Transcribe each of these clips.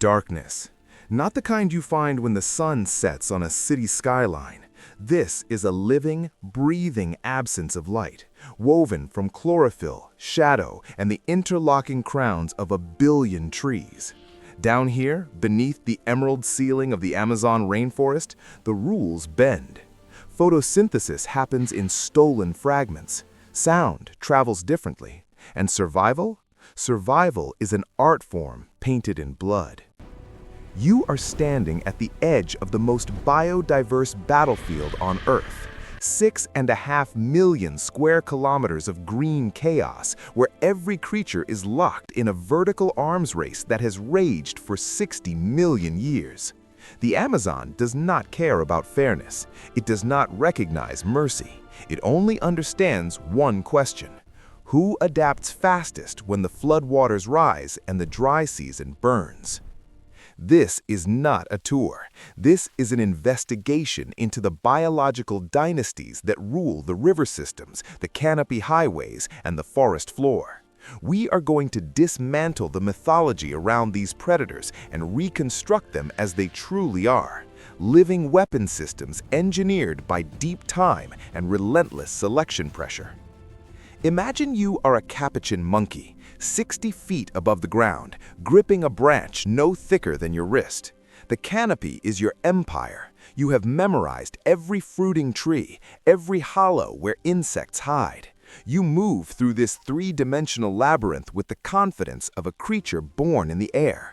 darkness. Not the kind you find when the sun sets on a city skyline. This is a living, breathing absence of light, woven from chlorophyll, shadow, and the interlocking crowns of a billion trees. Down here, beneath the emerald ceiling of the Amazon rainforest, the rules bend. Photosynthesis happens in stolen fragments. Sound travels differently. And survival? Survival is an art form painted in blood. You are standing at the edge of the most biodiverse battlefield on Earth. 6.5 million square kilometers of green chaos, where every creature is locked in a vertical arms race that has raged for 60 million years. The Amazon does not care about fairness. It does not recognize mercy. It only understands one question: who adapts fastest when the floodwaters rise and the dry season burns? This is not a tour. This is an investigation into the biological dynasties that rule the river systems, the canopy highways, and the forest floor. We are going to dismantle the mythology around these predators and reconstruct them as they truly are: living weapon systems engineered by deep time and relentless selection pressure. Imagine you are a capuchin monkey, 60 feet above the ground, gripping a branch no thicker than your wrist. The canopy is your empire. You have memorized every fruiting tree, every hollow where insects hide. You move through this three-dimensional labyrinth with the confidence of a creature born in the air.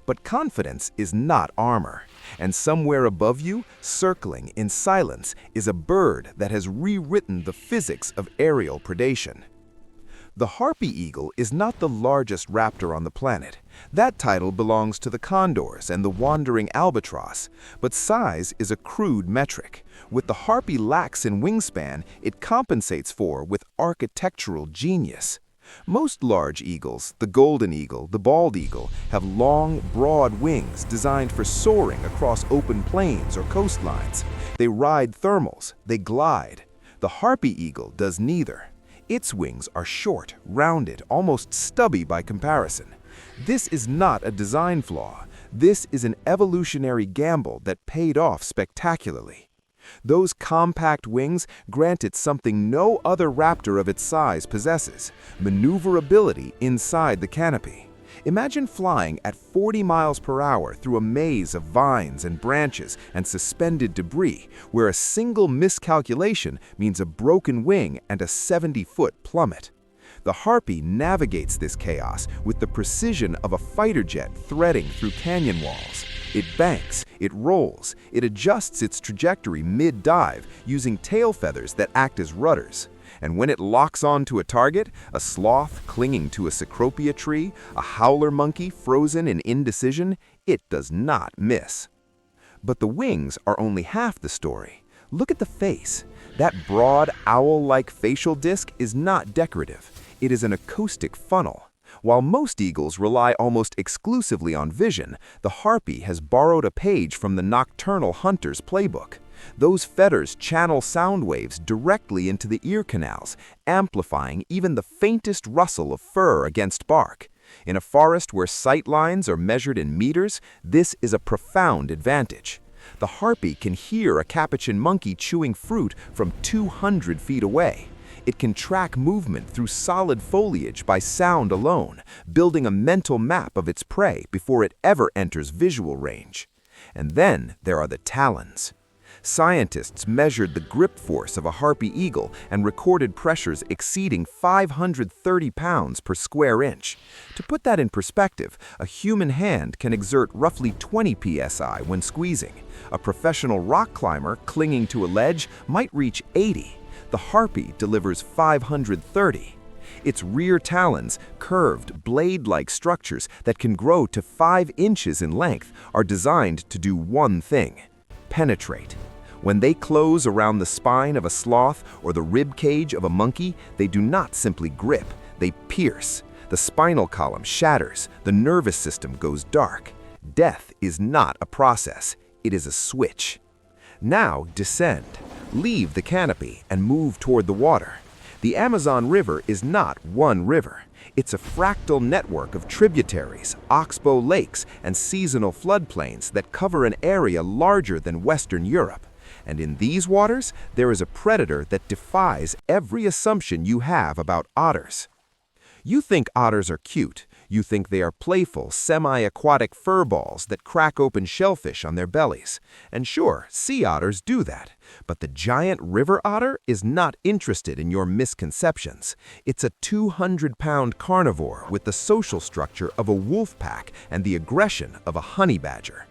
But confidence is not armor, and somewhere above you, circling in silence, is a bird that has rewritten the physics of aerial predation. The harpy eagle is not the largest raptor on the planet. That title belongs to the condors and the wandering albatross, but size is a crude metric. What the harpy lacks in wingspan, it compensates for with architectural genius. Most large eagles, the golden eagle, the bald eagle, have long, broad wings designed for soaring across open plains or coastlines. They ride thermals, they glide. The harpy eagle does neither. Its wings are short, rounded, almost stubby by comparison. This is not a design flaw. This is an evolutionary gamble that paid off spectacularly. Those compact wings grant it something no other raptor of its size possesses: maneuverability inside the canopy. Imagine flying at 40 miles per hour through a maze of vines and branches and suspended debris, where a single miscalculation means a broken wing and a 70-foot plummet. The harpy navigates this chaos with the precision of a fighter jet threading through canyon walls. It banks, it rolls, it adjusts its trajectory mid-dive using tail feathers that act as rudders. And when it locks onto a target, a sloth clinging to a cecropia tree, a howler monkey frozen in indecision, it does not miss. But the wings are only half the story. Look at the face. That broad, owl-like facial disc is not decorative. It is an acoustic funnel. While most eagles rely almost exclusively on vision, the harpy has borrowed a page from the nocturnal hunter's playbook. Those feathers channel sound waves directly into the ear canals, amplifying even the faintest rustle of fur against bark. In a forest where sight lines are measured in meters, this is a profound advantage. The harpy can hear a capuchin monkey chewing fruit from 200 feet away. It can track movement through solid foliage by sound alone, building a mental map of its prey before it ever enters visual range. And then there are the talons. Scientists measured the grip force of a harpy eagle and recorded pressures exceeding 530 pounds per square inch. To put that in perspective, a human hand can exert roughly 20 psi when squeezing. A professional rock climber clinging to a ledge might reach 80. The harpy delivers 530. Its rear talons, curved, blade-like structures that can grow to 5 inches in length, are designed to do one thing: penetrate. When they close around the spine of a sloth or the rib cage of a monkey, they do not simply grip, they pierce. The spinal column shatters, the nervous system goes dark. Death is not a process, it is a switch. Now descend. Leave the canopy and move toward the water. The Amazon River is not one river. It's a fractal network of tributaries, oxbow lakes, and seasonal floodplains that cover an area larger than Western Europe. And in these waters, there is a predator that defies every assumption you have about otters. You think otters are cute. You think they are playful, semi-aquatic furballs that crack open shellfish on their bellies. And sure, sea otters do that. But the giant river otter is not interested in your misconceptions. It's a 200-pound carnivore with the social structure of a wolf pack and the aggression of a honey badger.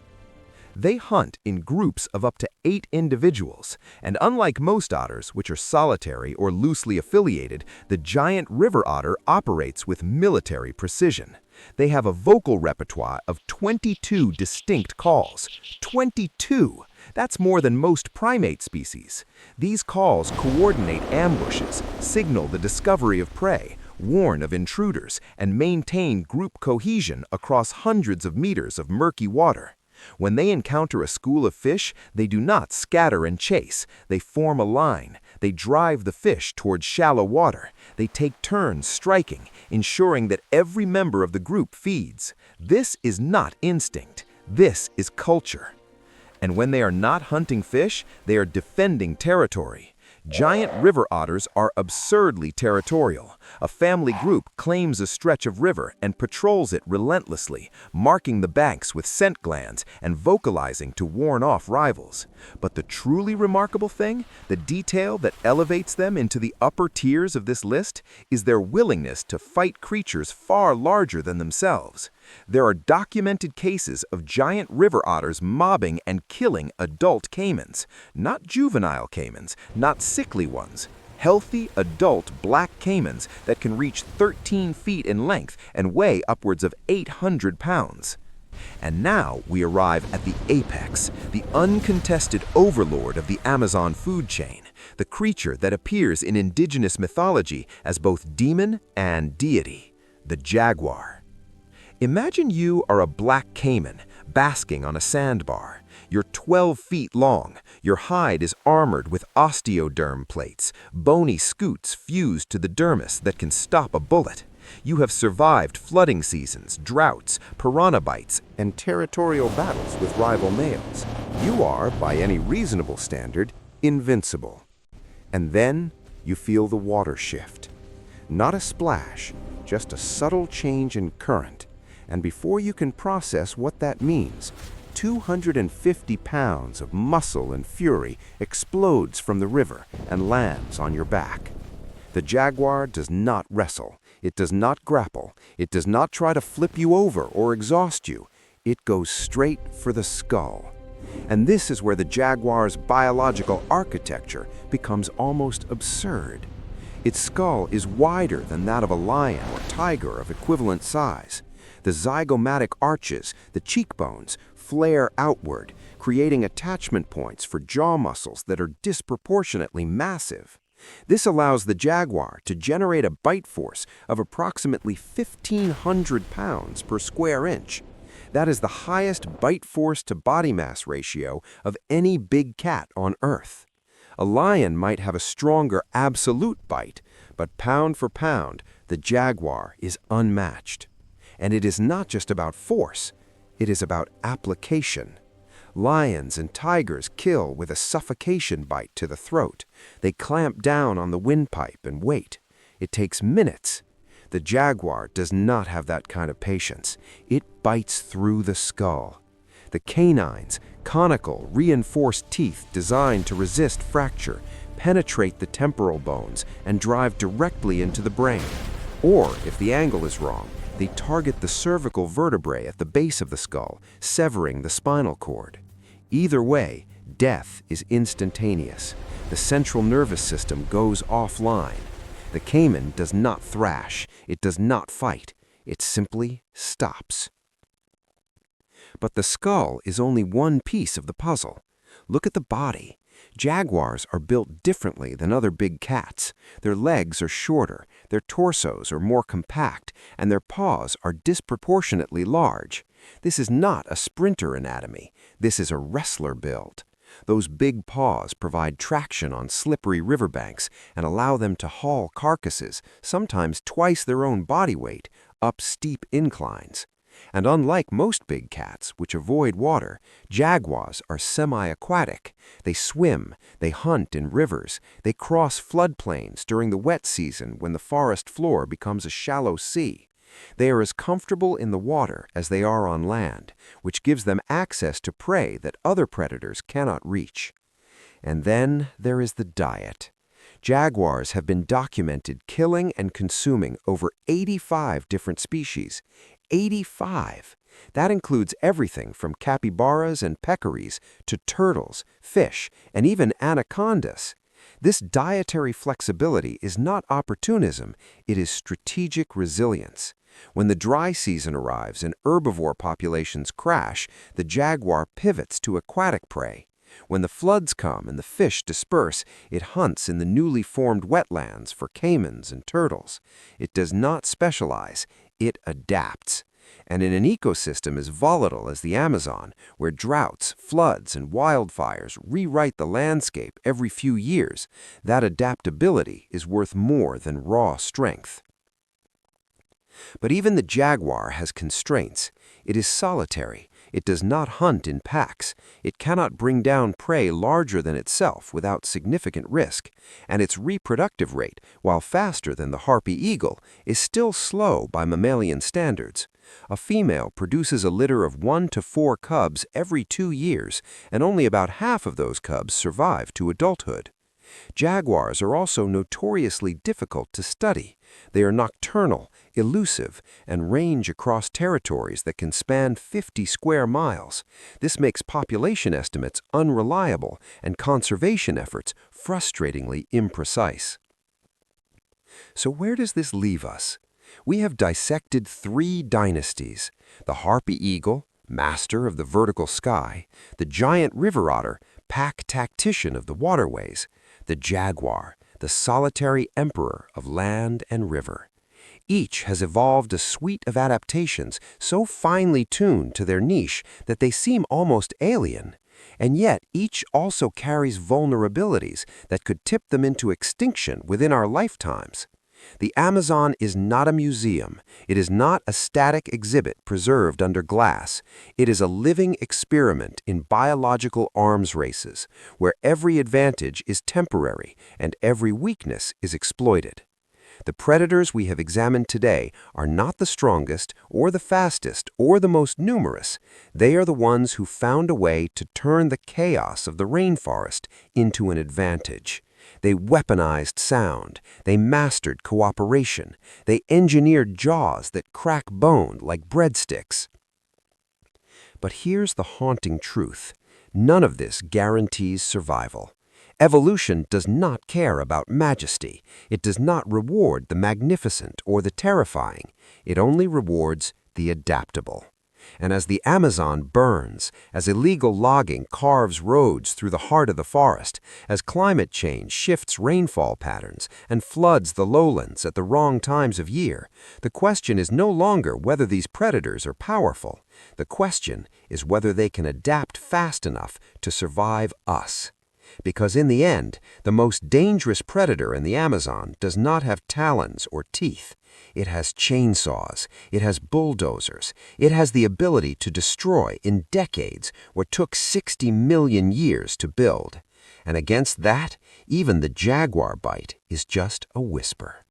They hunt in groups of up to 8 individuals, and unlike most otters, which are solitary or loosely affiliated, the giant river otter operates with military precision. They have a vocal repertoire of 22 distinct calls. 22! That's more than most primate species. These calls coordinate ambushes, signal the discovery of prey, warn of intruders, and maintain group cohesion across hundreds of meters of murky water. When they encounter a school of fish, they do not scatter and chase. They form a line. They drive the fish towards shallow water. They take turns striking, ensuring that every member of the group feeds. This is not instinct. This is culture. And when they are not hunting fish, they are defending territory. Giant river otters are absurdly territorial. A family group claims a stretch of river and patrols it relentlessly, marking the banks with scent glands and vocalizing to warn off rivals. But the truly remarkable thing, the detail that elevates them into the upper tiers of this list, is their willingness to fight creatures far larger than themselves. There are documented cases of giant river otters mobbing and killing adult caimans, not juvenile caimans, not sickly ones. Healthy, adult black caimans that can reach 13 feet in length and weigh upwards of 800 pounds. And now we arrive at the apex, the uncontested overlord of the Amazon food chain, the creature that appears in indigenous mythology as both demon and deity, the jaguar. Imagine you are a black caiman basking on a sandbar. You're 12 feet long. Your hide is armored with osteoderm plates, bony scutes fused to the dermis that can stop a bullet. You have survived flooding seasons, droughts, piranha bites, and territorial battles with rival males. You are, by any reasonable standard, invincible. And then you feel the water shift. Not a splash, just a subtle change in current. And before you can process what that means, 250 pounds of muscle and fury explodes from the river and lands on your back. The jaguar does not wrestle. It does not grapple. It does not try to flip you over or exhaust you. It goes straight for the skull. And this is where the jaguar's biological architecture becomes almost absurd. Its skull is wider than that of a lion or tiger of equivalent size. The zygomatic arches, the cheekbones, flare outward, creating attachment points for jaw muscles that are disproportionately massive. This allows the jaguar to generate a bite force of approximately 1,500 pounds per square inch. That is the highest bite force to body mass ratio of any big cat on Earth. A lion might have a stronger absolute bite, but pound for pound, the jaguar is unmatched. And it is not just about force, it is about application. Lions and tigers kill with a suffocation bite to the throat. They clamp down on the windpipe and wait. It takes minutes. The jaguar does not have that kind of patience. It bites through the skull. The canines, conical, reinforced teeth designed to resist fracture, penetrate the temporal bones and drive directly into the brain. Or, if the angle is wrong, they target the cervical vertebrae at the base of the skull, severing the spinal cord. Either way, death is instantaneous. The central nervous system goes offline. The caiman does not thrash. It does not fight. It simply stops. But the skull is only one piece of the puzzle. Look at the body. Jaguars are built differently than other big cats. Their legs are shorter, their torsos are more compact, and their paws are disproportionately large. This is not a sprinter anatomy. This is a wrestler build. Those big paws provide traction on slippery riverbanks and allow them to haul carcasses, sometimes twice their own body weight, up steep inclines. And unlike most big cats, which avoid water, jaguars are semi-aquatic. They swim, they hunt in rivers, they cross floodplains during the wet season when the forest floor becomes a shallow sea. They are as comfortable in the water as they are on land, which gives them access to prey that other predators cannot reach. And then there is the diet. Jaguars have been documented killing and consuming over 85 different species. 85! That includes everything from capybaras and peccaries to turtles, fish, and even anacondas. This dietary flexibility is not opportunism, it is strategic resilience. When the dry season arrives and herbivore populations crash, the jaguar pivots to aquatic prey. When the floods come and the fish disperse, it hunts in the newly formed wetlands for caimans and turtles. It does not specialize, it adapts. And in an ecosystem as volatile as the Amazon, where droughts, floods, and wildfires rewrite the landscape every few years, that adaptability is worth more than raw strength. But even the jaguar has constraints. It is solitary. It does not hunt in packs. It cannot bring down prey larger than itself without significant risk. And its reproductive rate, while faster than the harpy eagle, is still slow by mammalian standards. A female produces a litter of 1 to 4 cubs every 2 years, and only about half of those cubs survive to adulthood. Jaguars are also notoriously difficult to study. They are nocturnal, elusive, and range across territories that can span 50 square miles. This makes population estimates unreliable and conservation efforts frustratingly imprecise. So where does this leave us? We have dissected 3 dynasties: the harpy eagle, master of the vertical sky; the giant river otter, pack tactician of the waterways; the jaguar, the solitary emperor of land and river. Each has evolved a suite of adaptations so finely tuned to their niche that they seem almost alien. And yet each also carries vulnerabilities that could tip them into extinction within our lifetimes. The Amazon is not a museum. It is not a static exhibit preserved under glass. It is a living experiment in biological arms races, where every advantage is temporary and every weakness is exploited. The predators we have examined today are not the strongest or the fastest or the most numerous. They are the ones who found a way to turn the chaos of the rainforest into an advantage. They weaponized sound, they mastered cooperation, they engineered jaws that crack bone like breadsticks. But here's the haunting truth. None of this guarantees survival. Evolution does not care about majesty. It does not reward the magnificent or the terrifying. It only rewards the adaptable. And as the Amazon burns, as illegal logging carves roads through the heart of the forest, as climate change shifts rainfall patterns and floods the lowlands at the wrong times of year, the question is no longer whether these predators are powerful. The question is whether they can adapt fast enough to survive us. Because in the end, the most dangerous predator in the Amazon does not have talons or teeth. It has chainsaws, it has bulldozers, it has the ability to destroy in decades what took 60 million years to build. And against that, even the jaguar bite is just a whisper.